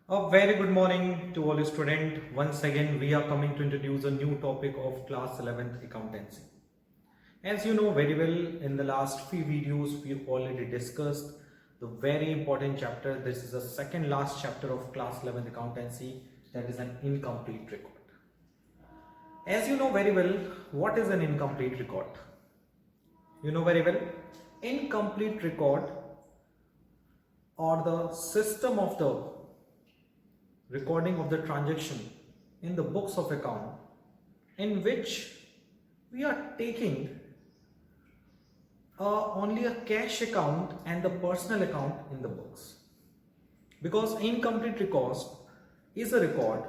A very good morning to all students. Once again, we are coming to introduce a new topic of class 11th accountancy. As you know very well, in the last few videos, we already discussed the very important chapter. This is the second last chapter of class 11th accountancy, that is an incomplete record. As you know very well, what is an incomplete record? You know very well, incomplete record or the system of the recording of the transaction in the books of account in which we are taking only a cash account and the personal account in the books, because incomplete record is a record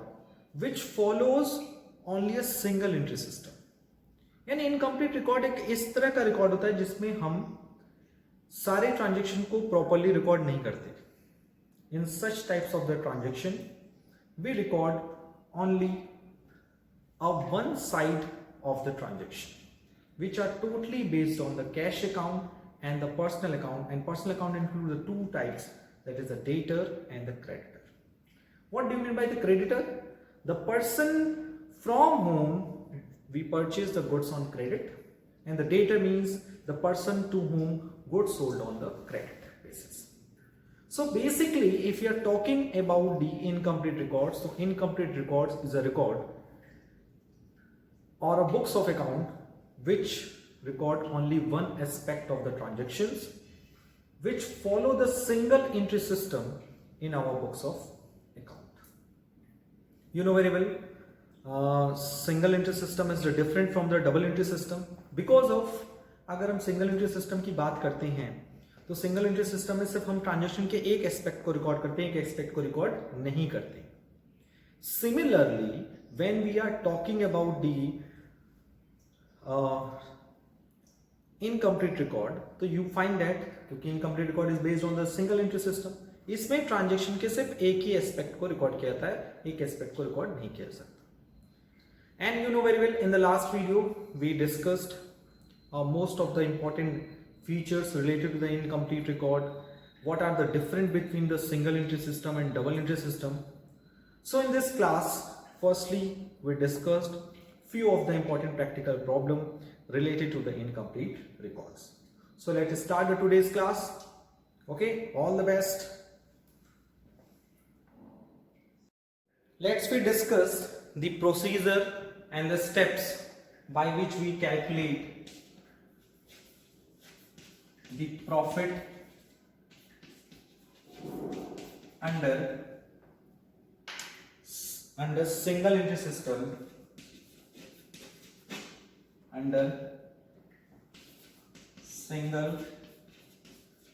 which follows only a single entry system. यानी incomplete record एक इस तरह का record होता है जिसमें हम सारे ट्रांजेक्शन को प्रॉपरली रिकॉर्ड नहीं करते. In such types of the transaction we record only one side of the transaction, which are totally based on the cash account and the personal account, and personal account includes the two types, that is the debtor and the creditor. What do you mean by the creditor? The person from whom we purchase the goods on credit, and the debtor means the person to whom goods sold on the credit basis. So basically, if you are talking about the incomplete records, so incomplete records is a record or a books of account which record only one aspect of the transactions, which follow the single entry system in our books of account. You know very well, single entry system is different from the double entry system because of, अगर हम single entry system की बात करते हैं तो single entry system में सिर्फ हम ट्रांजैक्शन के एक एस्पेक्ट को रिकॉर्ड करते हैं, एक एस्पेक्ट को रिकॉर्ड नहीं करते. Similarly when we are talking about the incomplete record, तो यू फाइंड दैट क्योंकि incomplete record is based on the single entry system, इसमें ट्रांजैक्शन के सिर्फ एक ही एस्पेक्ट को रिकॉर्ड किया जाता है, एक एस्पेक्ट को रिकॉर्ड नहीं किया जा सकता. And you know very well, in the last video we discussed most of the important features related to the incomplete record. What are the difference between the single entry system and double entry system? So in this class, firstly we discussed few of the important practical problem related to the incomplete records. So let's start the today's class. Okay, all the best. Let's we discuss the procedure and the steps by which we calculate the profit under single entry system, under single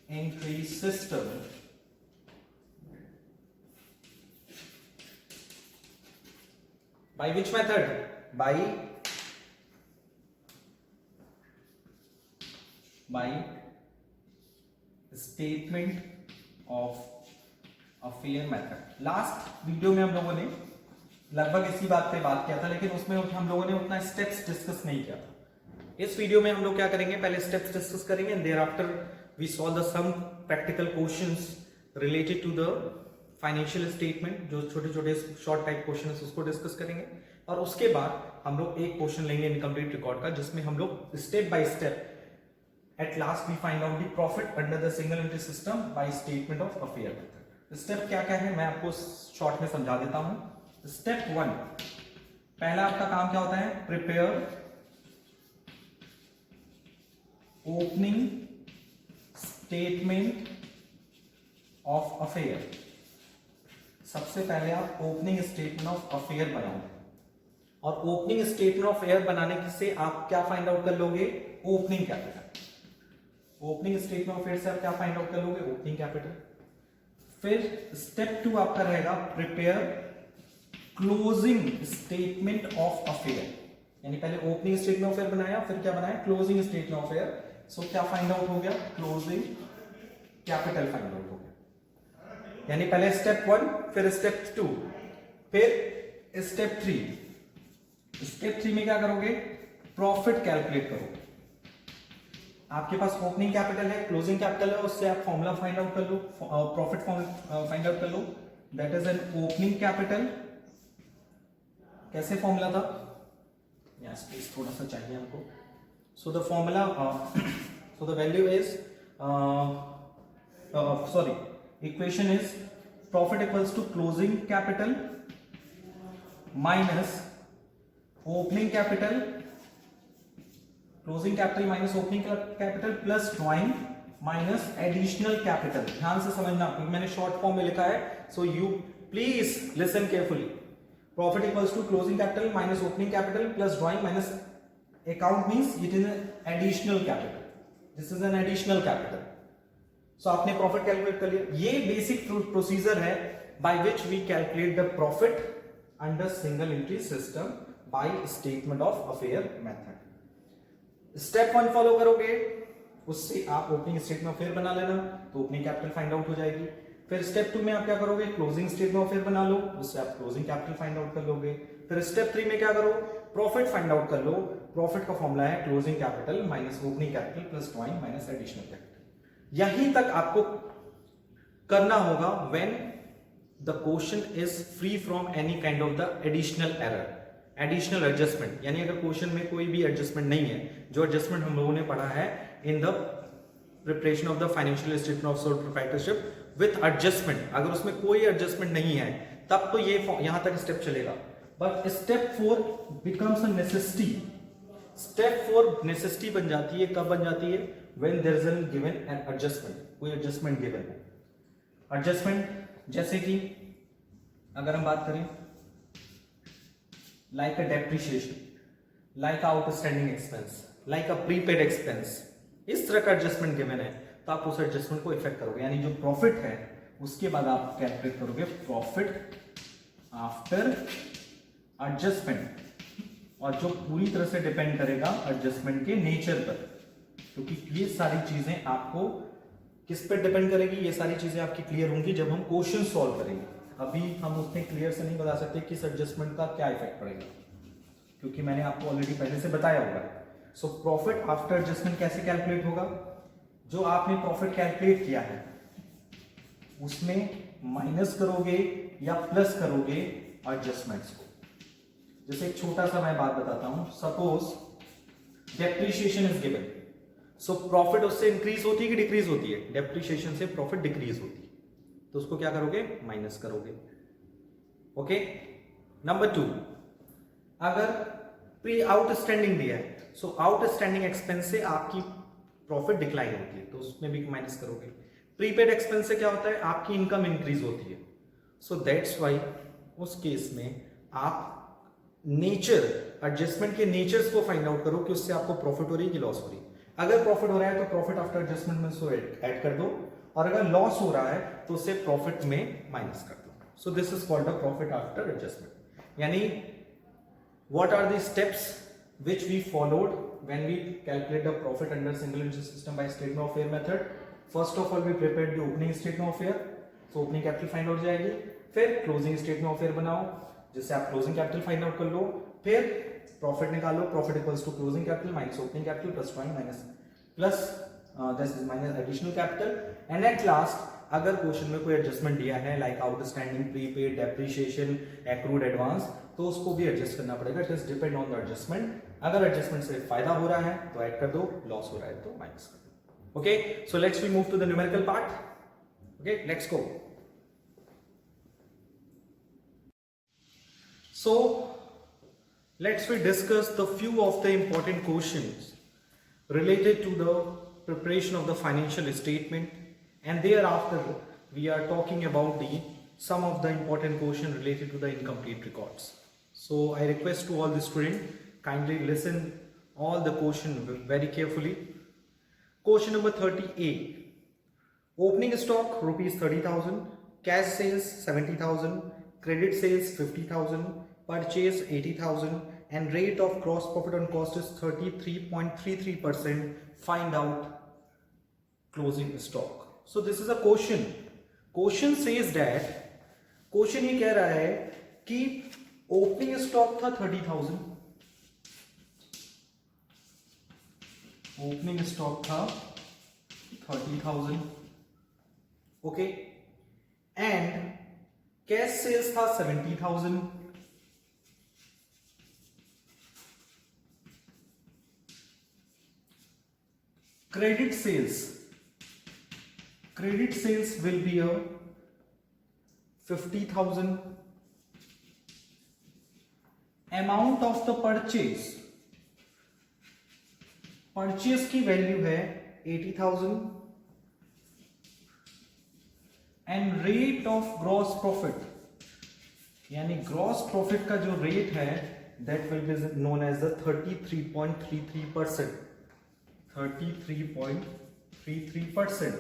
entry system by which method? By statement of affair method. Last video में हम लोगों ने लगभग इसी बात पे बात किया था, लेकिन उसमें हम लोगों ने उतना स्टेप्स डिस्कस नहीं किया था. इस वीडियो में हम लोग क्या करेंगे, पहले स्टेप्स डिस्कस करेंगे and thereafter we solve the some practical questions related to the financial statement. जो छोटे छोटे शॉर्ट टाइप क्वेश्चन है उसको डिस्कस करेंगे, और उसके बाद हम लोग एक क्वेश्चन लेंगे इनकम्प्लीट रिकॉर्ड का, जिसमें हम लोग step by step at last we find out the profit under the single entry system by statement of affair method. Step क्या क्या है मैं आपको शॉर्ट में समझा देता हूं. स्टेप 1, पहला आपका काम क्या होता है, prepare opening statement of affair. सबसे पहले आप ओपनिंग स्टेटमेंट ऑफ अफेयर बनाओगे, और ओपनिंग स्टेटमेंट ऑफ अफेयर बनाने से आप क्या फाइंड आउट कर लोगे, opening capital. Opening statement of affair से आप क्या फाइंड आउट कर लोगे, ओपनिंग कैपिटल. फिर स्टेप 2 आपका रहेगा prepare closing statement of affair. यानी पहले ओपनिंग स्टेटमेंट ऑफ अफेयर बनाया, फिर क्या बनाया, क्लोजिंग स्टेटमेंट ऑफ अफेयर. सो क्या फाइंड आउट हो गया, क्लोजिंग कैपिटल फाइंड आउट हो गया. यानी पहले स्टेप 1, फिर स्टेप 2, फिर स्टेप 3. स्टेप 3 में क्या करोगे, प्रॉफिट कैलकुलेट करोगे. आपके पास ओपनिंग कैपिटल है, क्लोजिंग कैपिटल है, उससे आप फॉर्मूला फाइंड आउट कर लो, प्रॉफिट फाइंड आउट कर लो. That is an opening capital. कैसे फॉर्मूला था, यहाँ स्पेस थोड़ा सा चाहिए हमको। So the formula, so the value is sorry, equation is profit equals to closing capital minus opening capital, closing capital minus opening capital plus drawing minus additional capital. ध्यान से समझना क्योंकि मैंने शॉर्ट फॉर्म में लिखा है, so you please listen carefully. Profit equals to closing capital minus opening capital plus drawing minus account means it is an additional capital, this is an additional capital. So आपने profit calculate कर लिया। ये basic procedure है by which we calculate the profit under single entry system by statement of affair method. Step 1 follow करोगे, उससे आप opening statement of affair बना लेना, तो ओपनिंग कैपिटल फाइंड आउट हो जाएगी। फिर स्टेप 2 में आप क्या करोगे, क्लोजिंग स्टेटमेंट ऑफ अफेयर बना लो, उससे आप क्लोजिंग कैपिटल फाइंड आउट कर लोगे। फिर स्टेप 3 में क्या करो, प्रॉफिट फाइंड आउट कर लो। प्रॉफिट का फॉर्मूला है closing capital minus opening capital plus drawing minus additional capital. यहीं तक आपको करना होगा when the question is free from any kind of the additional error, additional adjustment. यानी अगर क्वेश्चन में कोई भी एडजस्टमेंट नहीं है, जो एडजस्टमेंट हम लोगों ने पढ़ा है in the preparation of the financial statement of sole proprietorship with adjustment, अगर उसमें कोई एडजस्टमेंट नहीं है तब तो ये यहां तक स्टेप चलेगा। But step 4 becomes a necessity. Step 4 necessity बन जाती है, कब बन जाती है, when there is an given an adjustment, कोई एडजस्टमेंट गिवन है। एडजस्टमेंट जैसे कि अगर हम बात करें like a depreciation, like outstanding expense, like a prepaid expense, इस तरह का एडजस्टमेंट गिवन है तो आप उस एडजस्टमेंट को इफेक्ट करोगे। यानी जो प्रॉफिट है उसके बाद आप कैलकुलेट करोगे प्रॉफिट आफ्टर एडजस्टमेंट, और जो पूरी तरह से डिपेंड करेगा एडजस्टमेंट के नेचर पर, क्योंकि ये सारी चीजें आपको किस पर डिपेंड करेगी, ये सारी चीजें आपकी क्लियर होंगी जब हम क्वेश्चन सॉल्व करेंगे। अभी हम उतने क्लियर से नहीं बता सकते कि इस एडजस्टमेंट का क्या इफेक्ट पड़ेगा, क्योंकि मैंने आपको ऑलरेडी पहले से बताया हुआ है। सो प्रॉफिट आफ्टर एडजस्टमेंट कैसे कैलकुलेट होगा, जो आपने प्रॉफिट कैलकुलेट किया है उसमें माइनस करोगे या प्लस करोगे एडजस्टमेंट्स को। जैसे एक छोटा सा मैं बात बताता हूं, suppose depreciation is given, so profit उससे इंक्रीज होती है कि डिक्रीज होती है, डेप्रिसिएशन से प्रॉफिट डिक्रीज होती है, तो उसको क्या करोगे, माइनस करोगे। ओके, नंबर 2, अगर प्री आउटस्टैंडिंग दिया है, सो आउटस्टैंडिंग एक्सपेंस से आपकी प्रॉफिट डिक्लाइन होती है, तो उसमें भी माइनस करोगे। प्रीपेड एक्सपेंस से क्या होता है, आपकी इनकम इंक्रीज होती है, सो दैट्स वाई उस केस में आप नेचर, एडजस्टमेंट के नेचर्स को फाइंड आउट करो कि उससे आपको प्रॉफिट हो रही है कि लॉस हो रही है। अगर प्रॉफिट हो रहा है तो प्रॉफिट आफ्टर एडजस्टमेंट में उसको ऐड कर दो, और अगर लॉस हो रहा है तो उसे प्रॉफिट में माइनस कर दो। So this is called the profit after adjustment. यानी what are the steps which we followed when we calculate the profit under single entry system by statement of affair method. First of all we prepared the opening statement of affair, so opening capital find out जाएगी, फिर closing statement of affair बनाओ जिससे आप closing capital find out कर लो, फिर profit निकालो, profit equals to closing capital minus opening capital plus drawing plus this is minus additional capital, and at last अगर question में कोई एडजस्टमेंट दिया है like outstanding, prepaid, depreciation, accrued advance, तो उसको भी एडजस्ट करना पड़ेगा। It is depend on the adjustment. अगर एडजस्टमेंट से फायदा हो रहा है तो ऐड कर दो, लॉस हो रहा है तो माइनस कर दो। Okay, so let's we move to the numerical part. Okay, let's go. So let's we discuss the few of the important questions related to the preparation of the financial statement, and thereafter we are talking about some of the important question related to the incomplete records. So I request to all the students, kindly listen all the question very carefully. Question number 30A, opening stock rupees 30,000, cash sales 70,000, credit sales 50,000, purchase 80,000, and rate of gross profit on cost is 33.33%. Find out closing stock. So this is a question. Question says that, question ये कह रहा है कि opening stock था 30,000, opening stock था 30,000, okay, and cash sales था 70,000, credit sales will be a 50,000, amount of the purchase की value है 80,000 and rate of gross profit, यानी ग्रॉस प्रॉफिट का जो रेट है that will be known as the 33.33%, 33.33%.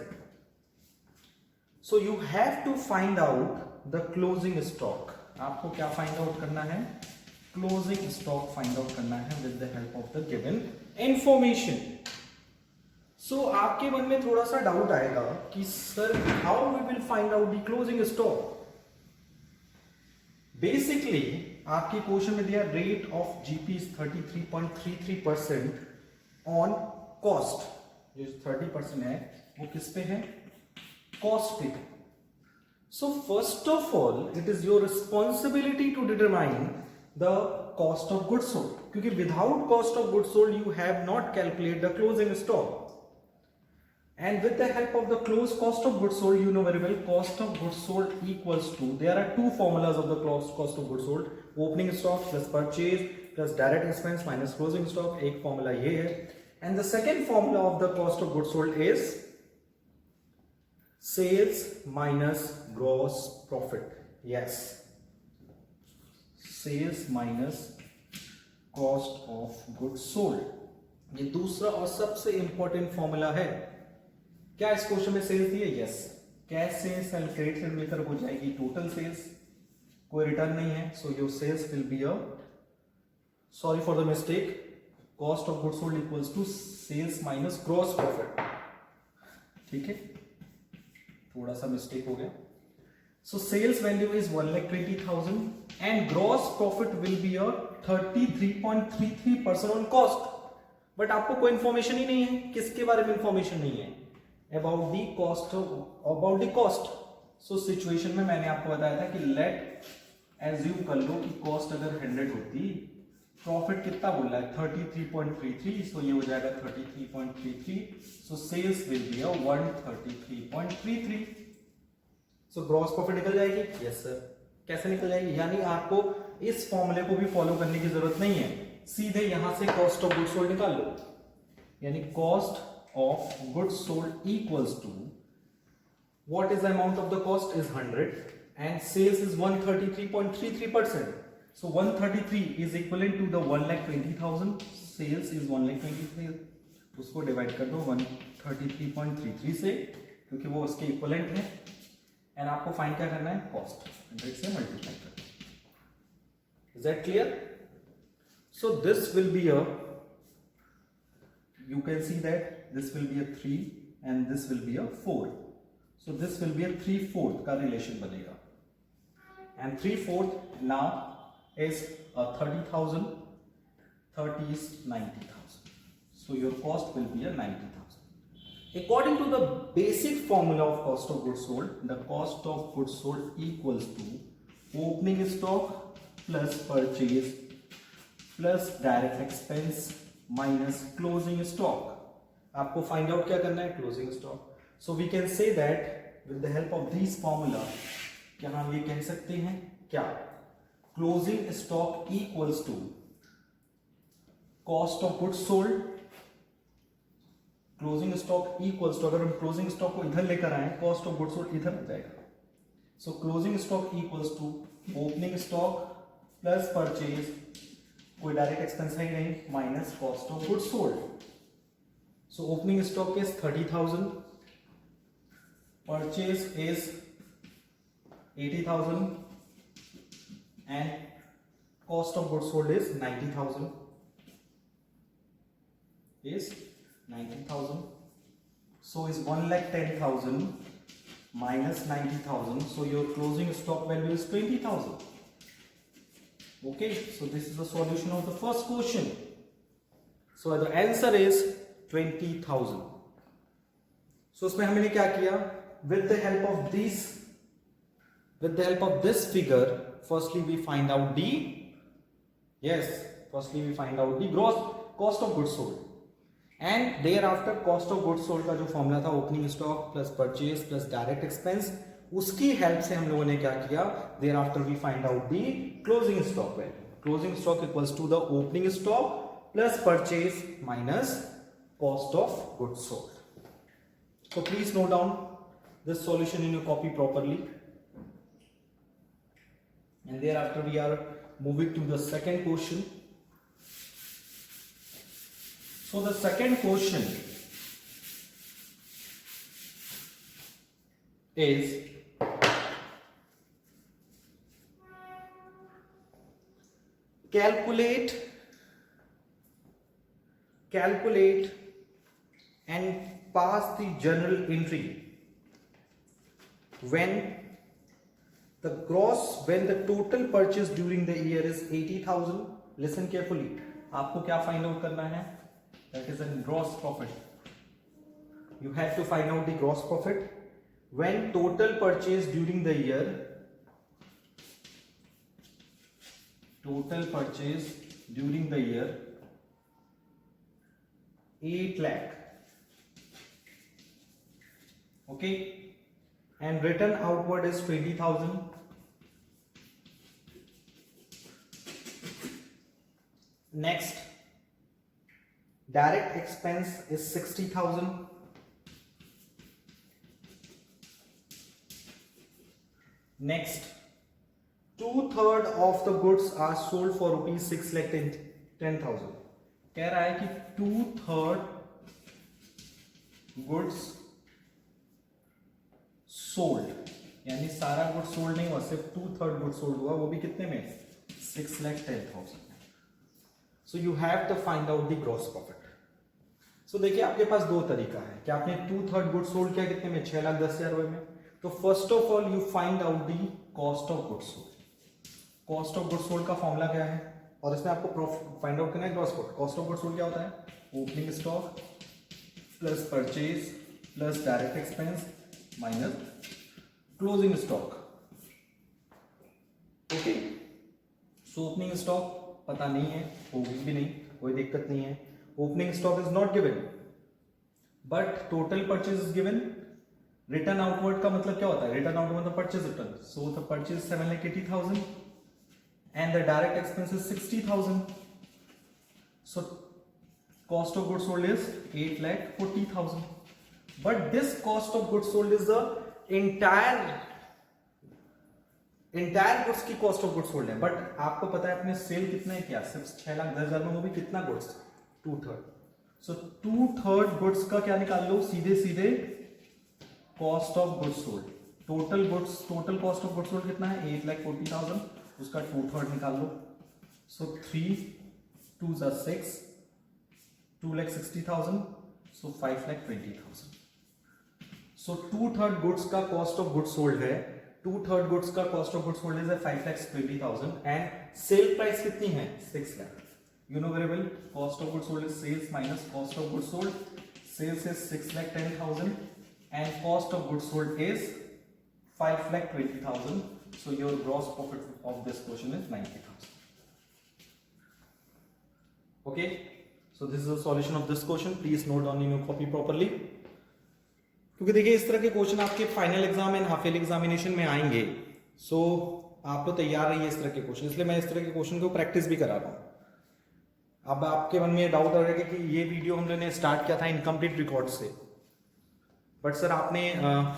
So you have to find out the closing stock. आपको क्या find out करना है? क्लोजिंग स्टॉक फाइंड आउट करना है with the help of the given information. So आपके मन में थोड़ा सा डाउट आएगा कि sir how we will find out the closing stock. Basically आपके क्वेश्चन में दिया rate of GP is 33.33% on cost. जो 30% है वो किस पे है? कॉस्ट पे. So first of all it is your responsibility to determine the cost of goods sold, क्योंकि without cost of goods sold you have not calculate the closing stock. And with the help of the close cost of goods sold, you know very well, cost of goods sold equals to, there are two formulas of the cost of goods sold, opening stock plus purchase plus direct expense minus closing stock. एक formula ये है. And the second formula of the cost of goods sold is sales minus gross profit. Yes, sales minus cost of goods sold. ये दूसरा और सबसे important formula है. क्या इस क्वेश्चन में सेल्स दिए? Yes. Cash sales and credit sales मिलकर हो जाएगी टोटल सेल्स. कोई रिटर्न नहीं है. So your sales will be a, sorry for the mistake, cost of goods sold equals to sales minus gross profit. ठीक है, थोड़ा सा मिस्टेक हो गया. So sales value is 1,20,000 and gross profit will be a 33.33% on cost. But आपको कोई information ही नहीं है. किसके बारे में इंफॉर्मेशन नहीं है? about the cost. So situation में मैंने आपको बताया था कि लेट एज्यूम कर लो कि कॉस्ट अगर 100 होती, प्रॉफिट कितना बोल रहा है? 33.33. सो ये हो जाएगा 33.33. So sales will be 133.33. So gross profit निकल जाएगी. Yes sir. कैसे निकल जाएगी? यानी आपको इस फॉर्मूले को भी फॉलो करने की जरूरत नहीं है, सीधे यहां से कॉस्ट ऑफ गुड्स सोल्ड निकाल लो. यानी cost of goods sold equals to, what is the amount of the cost is 100 and sales is 133.33%. So 133 is equivalent to the 1,20,000. Sales is 1,20,000. उसको डिवाइड कर दो 133.33 से, क्योंकि वो उसके इक्वलेंट है. एंड आपको फाइंड क्या करना है? कॉस्ट 100 से मल्टीप्लाई करना. Is that clear? So this will be a, you can see that this will be a 3 and this will be a 4. So this will be a 3/4 का relation बनेगा. And 3/4 now is 30,000. 30 is 90,000. So your cost will be a 90,000. According to the basic formula of cost of goods sold, the cost of goods sold equals to opening stock plus purchase plus direct expense minus closing stock. आपको find out क्या करना है? Closing stock. So we can say that with the help of this formula, क्या हम ये कह सकते हैं? क्या? Closing stock equals to cost of goods sold. Closing stock equals to, अगर हम क्लोजिंग स्टॉक को इधर लेकर आए, कॉस्ट ऑफ गुड्स सोल्ड इधर हो जाएगा. So closing stock equals to opening stock plus purchase, कोई डायरेक्ट एक्सपेंस है नहीं, minus cost of goods sold. So opening stock is 30,000, purchase is 80,000 and cost of goods sold is 90,000. So is 1,10,000 minus 90,000. So your closing stock value is 20,000. Okay, so this is the solution of the first question. So the answer is 20,000. So उसमें हमने क्या किया? With the help of this with the help of this figure, firstly we find out the, firstly we find out the gross cost of goods sold, and thereafter cost of goods sold का जो formula था opening stock plus purchase plus direct expense, उसकी help से हम लोगों ने क्या किया, thereafter we find out the closing stock value. Closing stock equals to the opening stock plus purchase minus cost of goods sold. So please note down this solution in your copy properly. And thereafter we are moving to the second question. So the second question is calculate and pass the journal entry when the total purchase during the year is 80,000. Listen carefully. आपको क्या find out करना है? That is a gross profit. You have to find out the gross profit when total purchase during the year 8 lakh. Okay, and return outward is 20,000. Next, direct expense is 60,000. Next, 2/3 of the goods are sold for rupees 6,10,000. कह रहा है कि 2/3 goods sold, यानी सारा good sold नहीं हुआ, सिर्फ 2/3 good sold हुआ, वो भी कितने में, 6,10,000. So you have to find out the gross profit. So देखिए आपके पास दो तरीका है कि आपने 2/3 गुड सोल्ड किया कितने में, 6,10,000 रुपए में. तो first of all you find out the cost of good sold. Cost of good sold का फॉर्मूला क्या है, और इसमें आपको फाइंड आउट करना है gross profit. Cost of good sold क्या होता है, opening stock plus purchase plus direct expense minus closing stock. Okay, सो ओपनिंग स्टॉक पता नहीं है, होगी भी नहीं, कोई दिक्कत नहीं है. Opening stock is not given but total purchase is given. Return outward का मतलब क्या होता है, रिटर्न आउटवर्ड मतलब purchase return. So the purchase 7,80,000 and the direct expense is 60,000. So cost of goods sold is 8,40,000. But this cost of goods sold is the entire goods की cost of goods sold है. But आपको पता है अपने cell कितना है क्या, सिर्फ 6,10,000 में, वो भी कितना गुड्स, 2/3. So 2/3 गुड्स का क्या निकाल लो, सीधे सीधे cost of goods sold. Total cost of goods sold कितना है, 8,40,000, उसका 2/3 निकाल लो. सो 3 2 6, 2,60,000, सो 5,20,000. सो 2/3 गुड्स का कॉस्ट ऑफ गुड्स सोल्ड है, 2/3 गुड्स का कॉस्ट ऑफ गुड्स सोल्ड है 5,20,000 एंड सेल प्राइस कितनी है, 6 lakh. You know very well, cost of goods sold is sales minus cost of goods sold. Sales is 6,10,000 and cost of goods sold is 5,20,000. So your gross profit of this question is 90,000. Okay, so this is the solution of this question. Please note down in your copy properly. क्योंकि देखिए इस तरह के question आपके final exam and half year examination में आएंगे. सो आप तो तैयार रहिए इस तरह के क्वेश्चन, इसलिए मैं इस तरह के क्वेश्चन को प्रैक्टिस भी करा रहा हूँ. अब आपके मन में डाउट आ रहेगा कि ये वीडियो हमने स्टार्ट किया था इनकम्प्लीट रिकॉर्ड से, बट सर आपने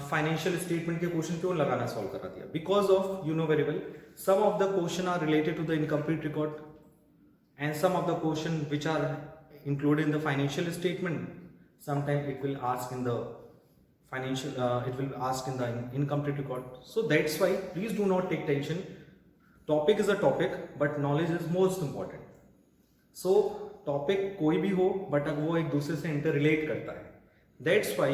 फाइनेंशियल स्टेटमेंट के क्वेश्चन क्यों लगाना सॉल्व करा दिया. Because of, you know very well, some of the question are related to the incomplete record and some of the question which are included in the financial statement, sometime it will ask in the incomplete record. So that's why please do not take tension. Topic is a topic but knowledge is most important. So topic कोई भी हो but अब वो एक दूसरे से inter relate करता है. That's why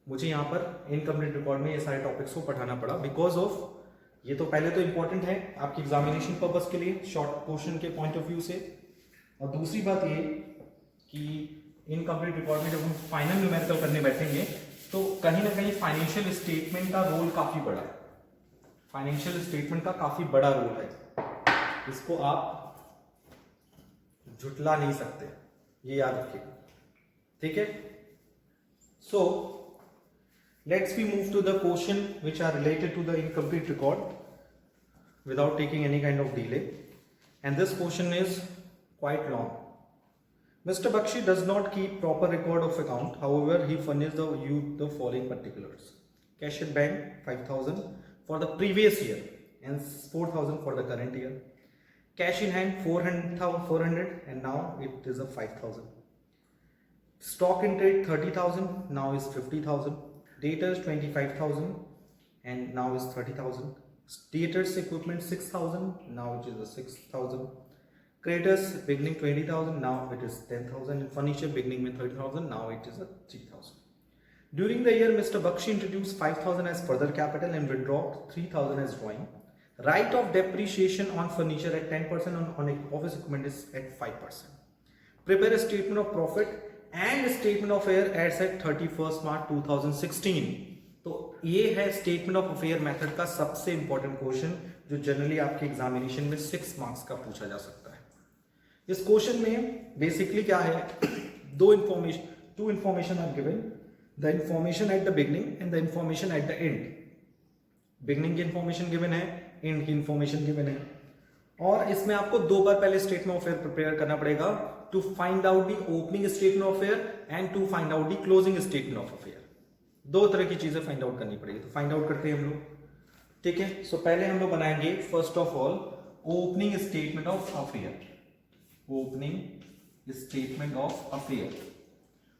मुझे यहाँ पर इनकम्प्लीट रिकॉर्ड में ये सारे टॉपिक्स को पढ़ाना पड़ा. बिकॉज ऑफ ये तो पहले तो इंपॉर्टेंट है आपकी एग्जामिनेशन पर्पस के लिए, शॉर्ट क्वेश्चन के पॉइंट ऑफ व्यू से, और दूसरी बात ये कि इनकम्प्लीट रिकॉर्ड में जब हम फाइनल न्यूमेरिकल करने बैठेंगे तो कहीं ना कहीं फाइनेंशियल स्टेटमेंट का रोल काफी बड़ा है. फाइनेंशियल स्टेटमेंट का काफी बड़ा रोल है, इसको आप झुटला नहीं सकते, ये याद रखिएगा, ठीक है। So let's we move to the question which are related to the incomplete record without taking any kind of delay, and this question is quite long. Mr. Bakshi does not keep proper record of account, however he furnished the youth the following particulars: cash at bank 5,000 for the previous year and 4,000 for the current year, cash in hand 400 and now it is a 5,000, stock in trade 30,000 now is 50,000, debtors 25,000 and now is 30,000, debtors equipment 6,000 now it is a 6,000, creditors beginning 20,000 now it is 10,000, and furniture beginning with 30,000 now it is a 3,000. During the year Mr. Bakshi introduced 5,000 as further capital and withdraw 3,000 as drawing. Rate of depreciation on furniture at 10% on office equipment is at 5%. Prepare a statement of profit and a statement of affair as at 31st March 2016. तो ये है statement of affair method का सबसे important question जो generally आपके examination में 6 marks का पूछा जा सकता है। इस क्वेश्चन में बेसिकली क्या है, two information are given, the information at the beginning and the information at the end. Beginning की इंफॉर्मेशन गिवन है, एंड की इंफॉर्मेशन गिवन है, और इसमें आपको 2 बार पहले स्टेटमेंट ऑफ अफेयर प्रिपेयर करना पड़ेगा to find out the opening statement of affair and to find out the closing statement of affair. 2 तरह की चीजें फाइंड आउट करनी पड़ेगी, तो फाइंड आउट करते हैं हम लोग, ठीक है। सो पहले हम लोग बनाएंगे first of all opening statement of affair. Opening statement of affair,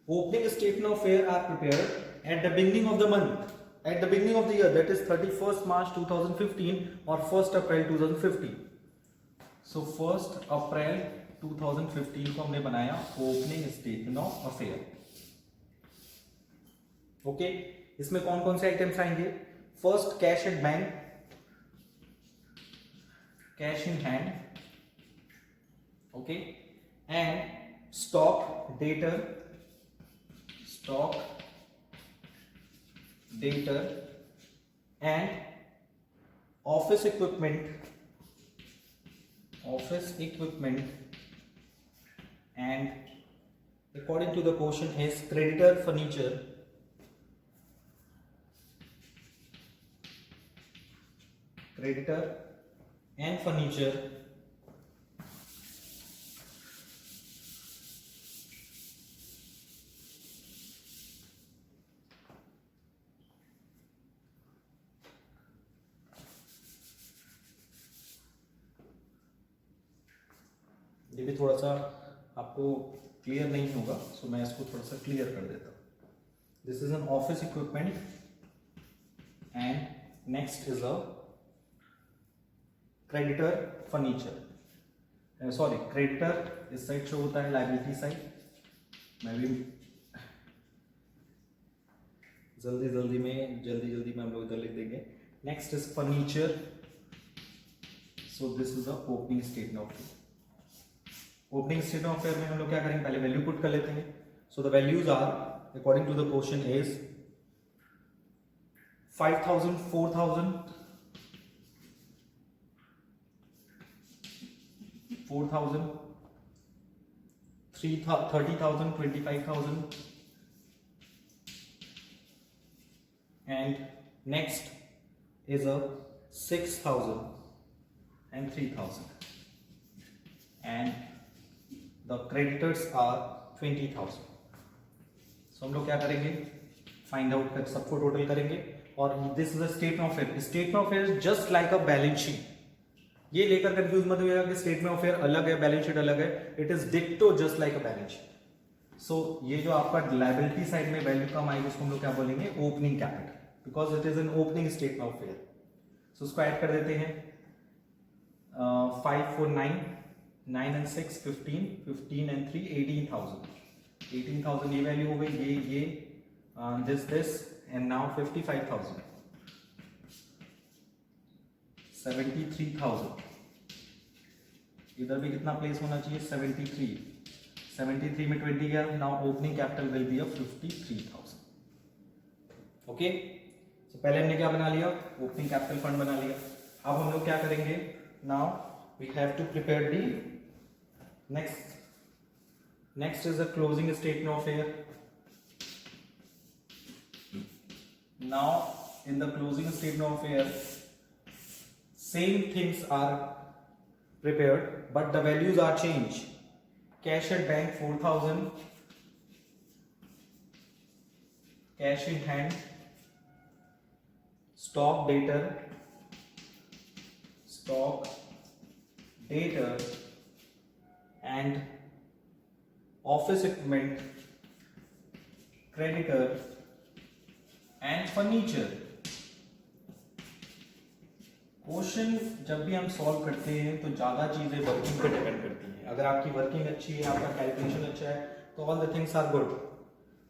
opening statement of affair are prepared at the beginning of the month, at the beginning of the year, that is 31st March 2015 और 1st April 2015। सो 1st April 2015 को हमने बनाया opening statement of affair, okay. इसमें कौन कौन से items आएंगे? First cash at bank, cash in hand, okay, and stock debtor and office equipment and according to the question is creditor furniture, creditor and furniture ये भी थोड़ा सा आपको क्लियर नहीं होगा, सो मैं इसको थोड़ा सा क्लियर कर देता हूँ। This is an office equipment and next is a creditor furniture, sorry creditor इस साइड शो होता है, लाइबिलिटी साइड, मैं भी जल्दी में हम लोग इधर लिख देंगे। Next is furniture, so this is the opening statement of affair. Opening statement of affair में हम लोग क्या करेंगे, पहले वैल्यू पुट कर लेते हैं। So the values are according to the question is 5,000, 4,000, 30,000, 25,000, and next is a 6,000 and 3,000, and the creditors are 20,000. So हम लोग क्या करेंगे, फाइंड आउट कर सबको टोटल करेंगे, और this is a statement of affair. Statement of affair just like a balance sheet, ये लेकर कंफ्यूज मत होइएगा कि स्टेटमेंट ऑफ अफेयर अलग है, बैलेंस शीट अलग है। इट इज डिक्टो just like a balance sheet. So ये जो आपका लायबिलिटी साइड में वैल्यू कम आएगी उसको हम लोग क्या बोलेंगे, opening capital, because it is an opening statement of affair. So उसको ऐड कर देते हैं, 5, 4, 9, 9 and 6, 15, 15 and 3, 18,000, 18,000 ये वैल्यू हो गई, ये this and now 55,000, 73,000, इधर भी कितना प्लेस होना चाहिए, 73, 73 में 20 गया, now opening capital will be 53,000, okay. So पहले हमने क्या बना लिया, ओपनिंग कैपिटल फंड बना लिया. अब हम लोग क्या करेंगे, now we have to prepare the next is the closing statement of fair. Now in the closing statement of affair, same things are prepared but the values are changed. Cash at bank 4,000, cash in hand, stock debtor and office equipment creditor and furniture. Question जब भी हम solve करते हैं तो ज़्यादा चीज़ें working पे depend करती हैं. अगर आपकी वर्किंग अच्छी है, आपका कैलकुलेशन अच्छा है, तो all the things are good.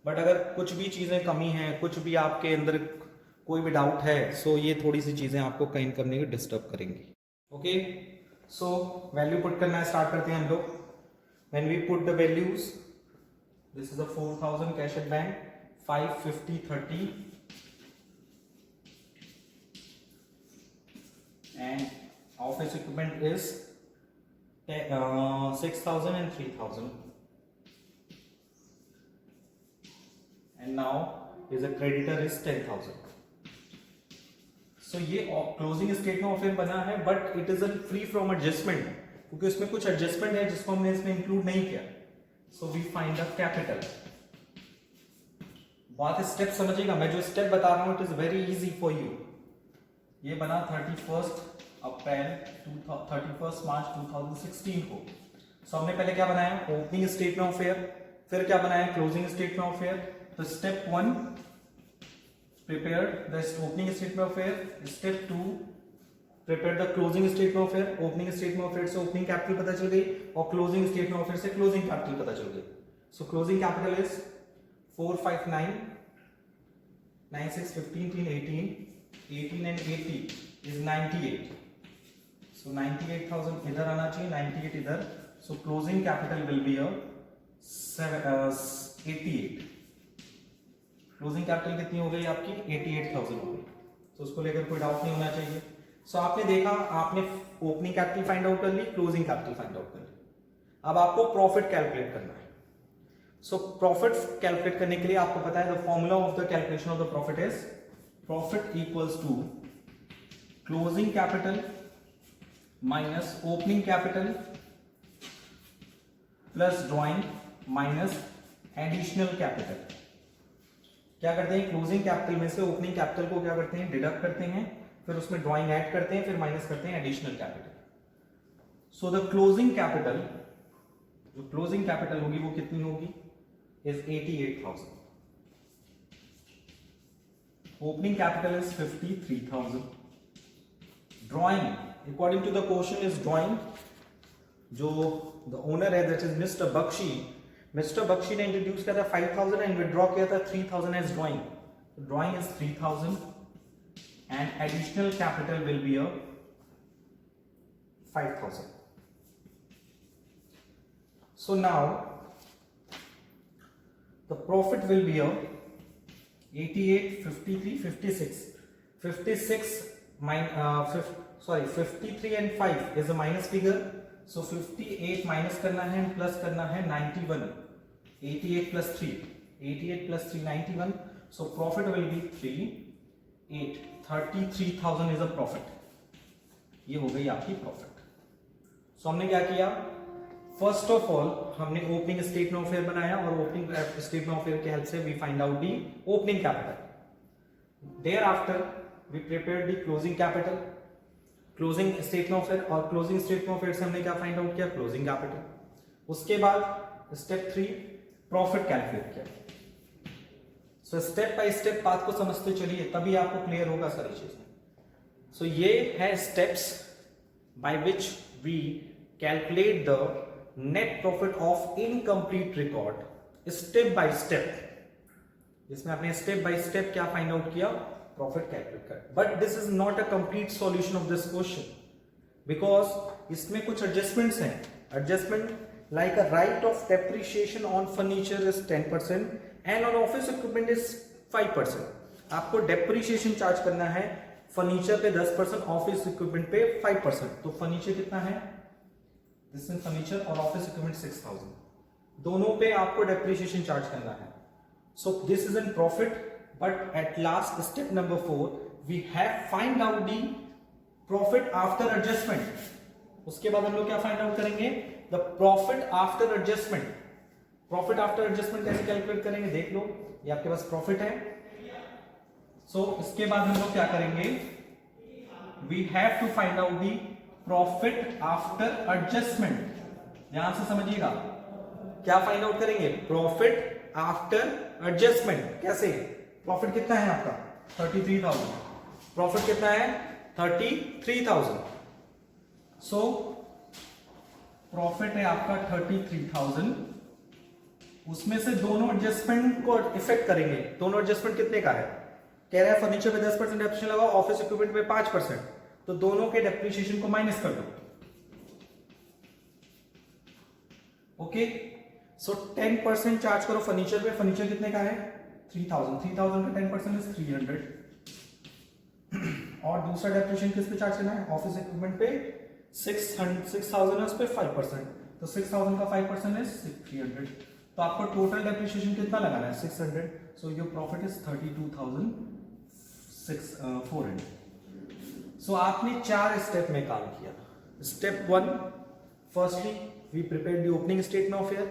But अगर कुछ भी चीज़ें कमी हैं, कुछ भी आपके अंदर कोई भी डाउट है, सो ये थोड़ी सी चीज़ें आपको कहीं करने की डिस्टर्ब करेंगी. ओके, सो वैल्यू पुट करना स्टार्ट करते हैं हम लोग. When we put the values, this is a 4,000 cash at bank, 550 30 and office equipment is 6,000 and 3,000, and now is a creditor is 10,000. so ये क्लोजिंग स्टेटमेंट ऑफ बना है, but it is a free from adjustment, क्योंकि इसमें कुछ adjustment है जिसको हमने इसमें इंक्लूड नहीं किया. So we find the capital. बात स्टेप समझिएगा, मैं जो स्टेप बता रहा हूं it is very easy for you. ये बना 31 मार्च 2016 को. सो हमने पहले क्या बनाया, ओपनिंग स्टेटमेंट ऑफ फेयर, फिर क्या बनाया, क्लोजिंग स्टेटमेंट ऑफ फेयर. तो step 1 prepare the opening statement of fair, step 2 prepare the closing statement of fair. Opening statement of fair से ओपनिंग कैपिटल पता चल गई और क्लोजिंग स्टेटमेंट ऑफ फेयर से क्लोजिंग कैपिटल पता चल गई. सो closing capital is 459 96 15 3 18 and 80 is 98. So 98,000 इधर आना चाहिए, 98 इधर. So closing capital will be 88. Closing capital कितनी हो गई आपकी, 88,000 हो गई. तो उसको लेकर कोई डाउट नहीं होना चाहिए. सो आपने देखा, आपने ओपनिंग कैपिटल फाइंड आउट कर ली, क्लोजिंग कैपिटल फाइंड आउट कर ली. अब आपको प्रॉफिट कैलकुलेट करना है. सो प्रॉफिट कैलकुलेट करने के लिए आपको पता है the formula of the calculation of the profit is profit equals to closing capital minus opening capital plus drawing minus additional capital. क्या करते हैं, क्लोजिंग कैपिटल में से ओपनिंग कैपिटल को क्या करते हैं, डिडक्ट करते हैं, फिर उसमें ड्राइंग ऐड करते हैं, फिर माइनस करते हैं additional capital. So the closing capital, जो क्लोजिंग कैपिटल होगी वो कितनी होगी, is 88,000. Opening capital is 53,000. Drawing, according to the question, is drawing. जो the owner है, that is Mr. Bakshi. Mr. Bakshi ने introduce किया था 5,000 and withdraw किया था 3,000 as drawing. Drawing is 3,000 and additional capital will be 5,000. So now the profit will be 88, 53, 56. 53 and 5 is a minus figure. So 58 minus करना है, plus करना है 91. 88 plus 3. 88 plus 3, 91. So profit will be 33,000 is a profit. ये हो गई आपकी profit. सो हमने क्या किया, फर्स्ट ऑफ ऑल हमने ओपनिंग स्टेटमेंट ऑफ फेयर बनाया और ओपनिंग स्टेटमेंट ऑफ फेयर की हेल्प से we find out the opening capital. Thereafter we prepared the closing capital, closing statement of fair, और क्लोजिंग स्टेटमेंट ऑफ फेयर से हमने क्या find out किया, closing capital. उसके बाद स्टेप 3 प्रॉफिट कैलकुलेट किया. सो स्टेप बाय स्टेप बात को समझते चलिए, तभी आपको क्लियर होगा सारी चीजें. सो ये है steps by which we calculate the net profit of incomplete record step by step, जिसमें आपने स्टेप बाय स्टेप क्या फाइंड आउट किया, प्रॉफिट कैलकुलेट कर. But this is not a complete solution of this question, because इसमें कुछ adjustments हैं. Adjustment like a write off depreciation on furniture is 10% and on office equipment is 5%. आपको depreciation charge करना है furniture पे 10%, office equipment पे 5%। तो furniture कितना है, दिस इज फर्नीचर, और ऑफिस इक्विपमेंट 6000, दोनों पे आपको डेप्रिसिएशन चार्ज करना है। So this is in profit, but at last step number 4 we have find out the profit after adjustment. उसके बाद हम लोग क्या फाइंड आउट करेंगे, the profit after adjustment. Profit after adjustment कैसे कैलकुलेट करेंगे, देख लो, ये आपके पास प्रॉफिट है। सो इसके बाद हम लोग क्या करेंगे, we have to find out the profit after adjustment. ध्यान से समझिएगा, क्या फाइंड आउट करेंगे, प्रॉफिट आफ्टर एडजस्टमेंट। कैसे, प्रॉफिट कितना है आपका 33,000, प्रॉफिट कितना है 33,000। सो प्रॉफिट है आपका 33,000, उसमें से दोनों एडजस्टमेंट को इफेक्ट करेंगे। दोनों एडजस्टमेंट कितने का है, कह रहा है फर्नीचर पे 10% डेप्रिसिएशन लगाओ, ऑफिस इक्विपमेंट पे 5%, तो दोनों के डेप्रिसिएशन को माइनस कर दो। ओके, सो 10% चार्ज करो फर्नीचर पे। फर्नीचर कितने का है 3000, 3000 का 10% इज 300, और दूसरा डेप्रिसिएशन किस पे चार्ज करना है, ऑफिस इक्विपमेंट पे 6000 है, उस पे 5%, तो 6000 का 5% इज 300, तो आपको टोटल डेप्रिसिएशन कितना लगाना है 600। So your profit is 32,400। So आपने 4 स्टेप में काम किया। Step 1, firstly we prepared the opening statement of year,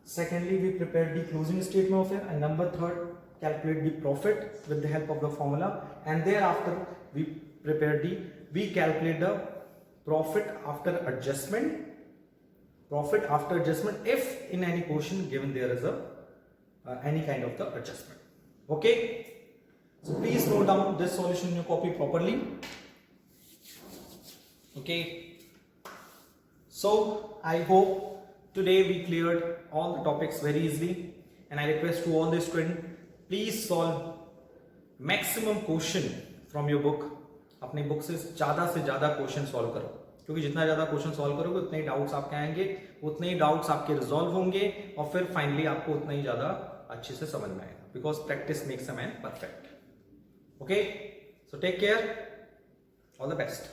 secondly we prepared the closing statement of year, and number 3 calculate the profit with the help of the formula, and thereafter we calculate the profit after adjustment if in any portion given there is a any kind of the adjustment. Okay, so please note down this solution in your copy properly. Okay, so I hope today we cleared all the topics very easily, and I request to all the students, please solve maximum question from your book. अपनी book से ज्यादा question solve करो, क्योंकि जितना ज्यादा question solve करोगे उतने ही doubts आपके आएंगे, उतने ही डाउट्स आपके रिजॉल्व होंगे, और फिर फाइनली आपको उतना ही ज्यादा अच्छे से समझ में आएगा, because practice makes a man perfect. Okay, so take care, all the best.